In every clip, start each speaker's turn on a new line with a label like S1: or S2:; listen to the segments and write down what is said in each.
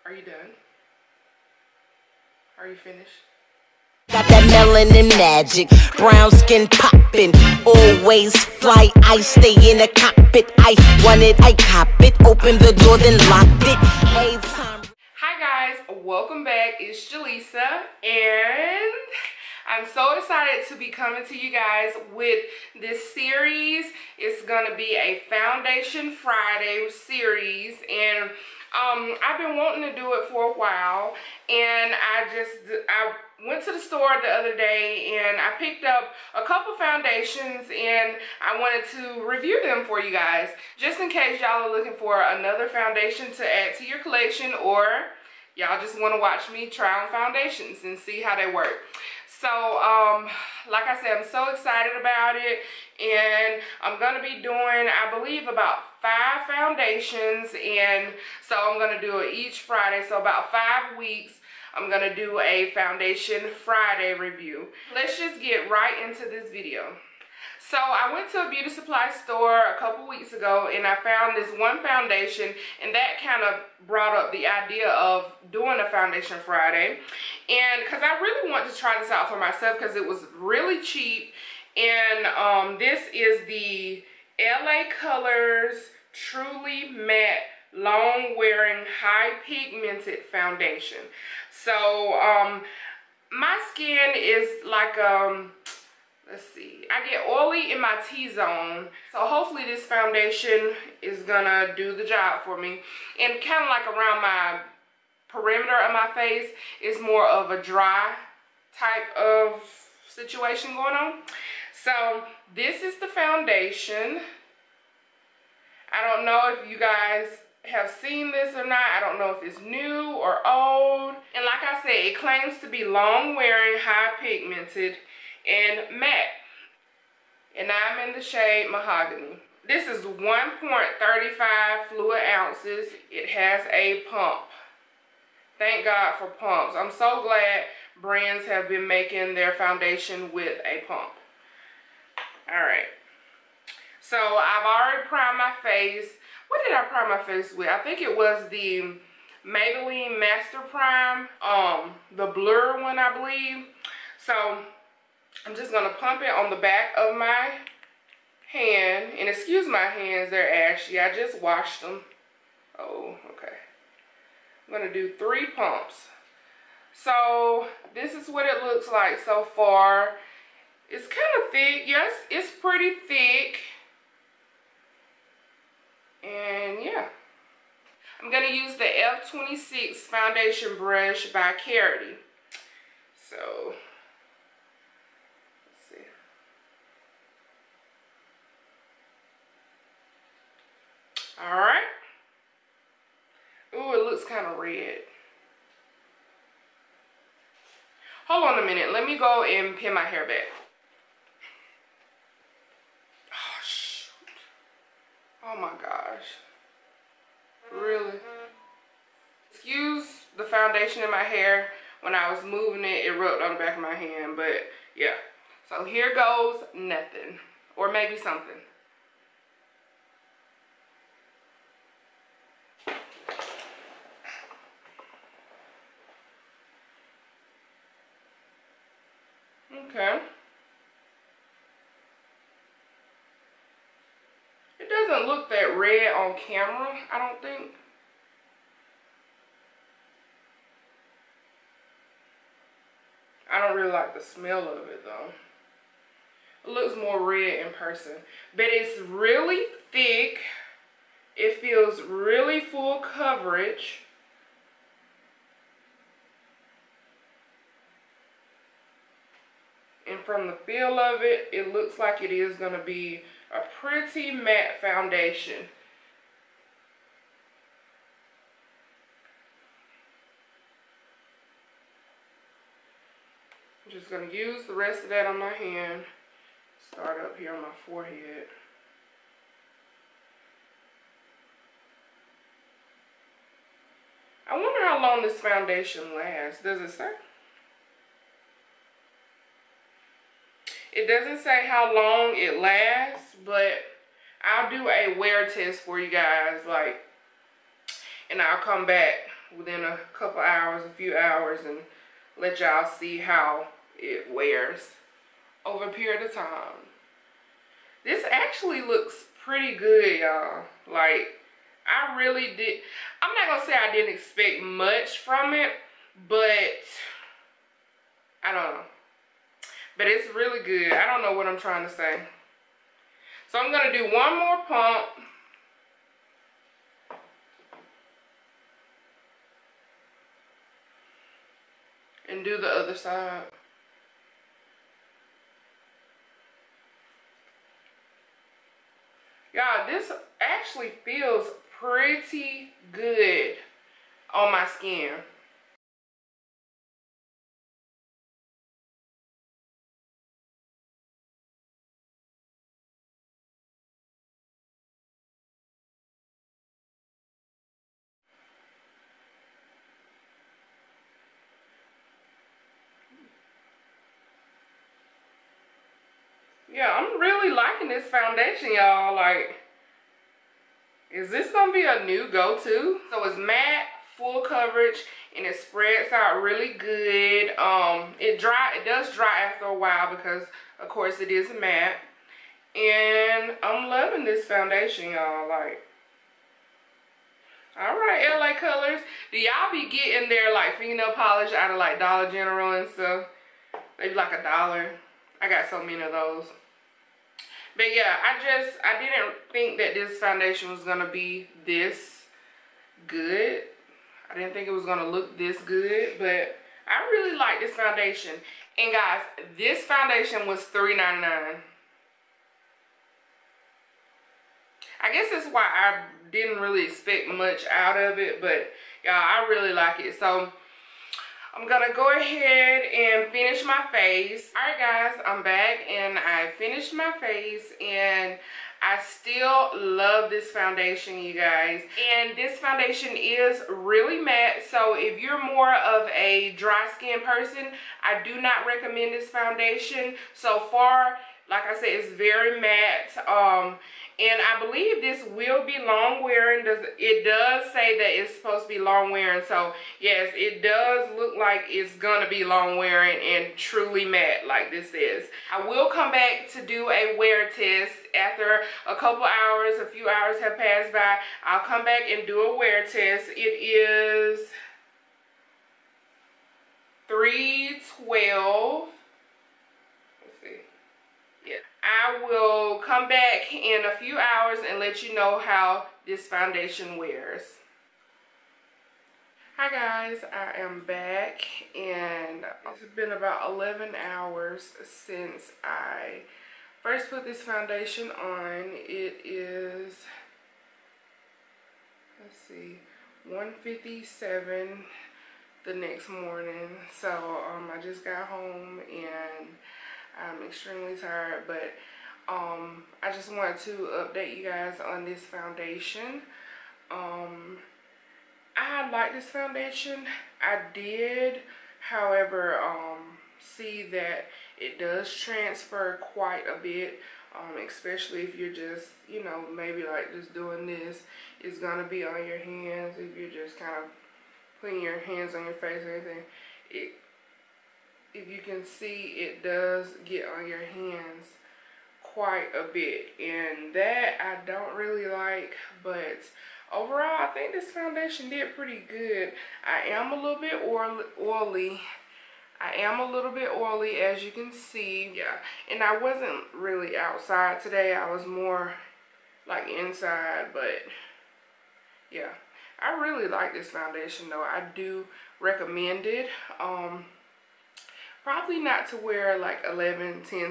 S1: Are you done? Are you finished?
S2: Got that melanin magic, brown skin poppin', always fly, I stay in the cockpit, I want it, I cop it, open the door then locked it, hey time.
S1: Hi guys, welcome back, it's Jelisa, and I'm so excited to be coming to you guys with this series. It's gonna be a Foundation Friday series, and I've been wanting to do it for a while, and I went to the store the other day and I picked up a couple foundations and I wanted to review them for you guys, just in case y'all are looking for another foundation to add to your collection, or y'all just want to watch me try on foundations and see how they work. So, like I said, I'm so excited about it, and I'm going to be doing, I believe, about 5 foundations, and so I'm going to do it each Friday, so about 5 weeks. I'm going to do a Foundation Friday review. Let's just get right into this video. So I went to a beauty supply store a couple weeks ago and I found this one foundation, and that kind of brought up the idea of doing a Foundation Friday. And because I really want to try this out for myself because it was really cheap. And this is the LA Colors Truly Matte Long Wearing High Pigmented Foundation. So my skin is like let's see, I get oily in my T-zone, so hopefully this foundation is gonna do the job for me. And kind of like around my perimeter of my face is more of a dry type of situation going on. So this is the foundation. I don't know if you guys have seen this or not. I don't know if it's new or old. And like I said, it claims to be long wearing, high pigmented, and matte. And I'm in the shade Mahogany. This is 1.35 fluid ounces. It has a pump. Thank God for pumps. I'm so glad brands have been making their foundation with a pump. Alright. So I've already primed my face. What did I prime my face with? I think it was the Maybelline Master Prime. The Blur one, I believe. So I'm just going to pump it on the back of my hand. And excuse my hands, they're ashy. I just washed them. Oh, okay. I'm going to do 3 pumps. So this is what it looks like so far. It's kind of thick. Yes, it's pretty thick. And yeah. I'm going to use the F26 foundation brush by Carity. So alright. Ooh, it looks kind of red. Hold on a minute. Let me go and pin my hair back. Oh, shoot. Oh my gosh. Really? Excuse the foundation in my hair. When I was moving it, it rubbed on the back of my hand. But yeah. So here goes nothing. Or maybe something. Okay. It doesn't look that red on camera, I don't think. I don't really like the smell of it though. It looks more red in person. But it's really thick. It feels really full coverage. And from the feel of it, it looks like it is going to be a pretty matte foundation. I'm just going to use the rest of that on my hand. Start up here on my forehead. I wonder how long this foundation lasts. Does it say? It doesn't say how long it lasts, but I'll do a wear test for you guys, like, and I'll come back within a couple hours, a few hours, and let y'all see how it wears over a period of time. This actually looks pretty good, y'all. Like, I really did. I'm not gonna say I didn't expect much from it, but I don't know. But it's really good. I don't know what I'm trying to say. So I'm gonna do one more pump. And do the other side. Y'all, this actually feels pretty good on my skin. Yeah, I'm really liking this foundation, y'all. Like, is this gonna be a new go-to? So it's matte, full coverage, and it spreads out really good. It does dry after a while because, of course, it is matte. And I'm loving this foundation, y'all. Like, all right, LA Colors. Do y'all be getting their like fingernail polish out of like Dollar General and stuff? Maybe like $1. I got so many of those. But yeah, I didn't think that this foundation was gonna be this good. I didn't think it was gonna look this good, but I really like this foundation. And guys, this foundation was $3.99. I guess that's why I didn't really expect much out of it, but y'all, I really like it. So I'm gonna go ahead and finish my face. All right, guys, I'm back and I finished my face, and I still love this foundation, you guys. And this foundation is really matte, so if you're more of a dry skin person, I do not recommend this foundation. So far, like I said, it's very matte. And I believe this will be long wearing. It does say that it's supposed to be long wearing. So yes, it does look like it's gonna be long wearing and truly matte like this is. I will come back to do a wear test after a couple hours, a few hours have passed by. I'll come back and do a wear test. It is 3:12. I will come back in a few hours and let you know how this foundation wears. Hi guys, I am back, and it's been about 11 hours since I first put this foundation on. It is, let's see, 1:57 the next morning. So I just got home and I'm extremely tired, but I just wanted to update you guys on this foundation. I like this foundation. I did, however, see that it does transfer quite a bit, especially if you're just, you know, maybe like just doing this. It's gonna be on your hands if you're just kind of putting your hands on your face or anything. If you can see, it does get on your hands quite a bit, and that I don't really like. But overall, I think this foundation did pretty good. I am a little bit oily. As you can see. Yeah, and I wasn't really outside today. I was more like inside, but yeah, I really like this foundation though. I do recommend it. Probably not to wear like 10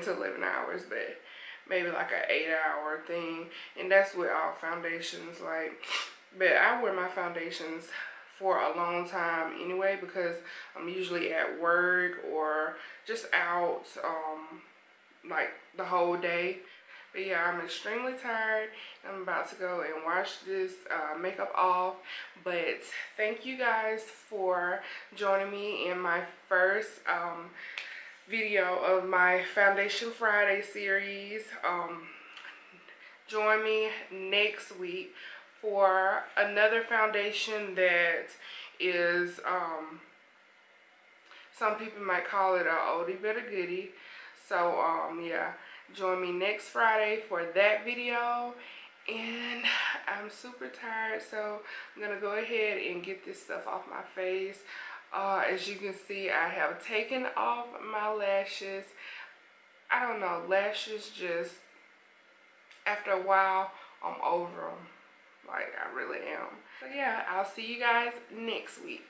S1: to 11 hours, but maybe like an 8-hour thing. And that's with all foundations. Like, but I wear my foundations for a long time anyway, because I'm usually at work or just out like the whole day. But yeah, I'm extremely tired. I'm about to go and wash this makeup off. But thank you guys for joining me in my first video of my Foundation Friday series. Join me next week for another foundation that is, some people might call it a oldie but a goodie. So yeah, join me next Friday for that video. And I'm super tired, so I'm gonna go ahead and get this stuff off my face. As you can see, I have taken off my lashes. I don't know, lashes just, after a while, I'm over them. Like, I really am. So yeah, I'll see you guys next week.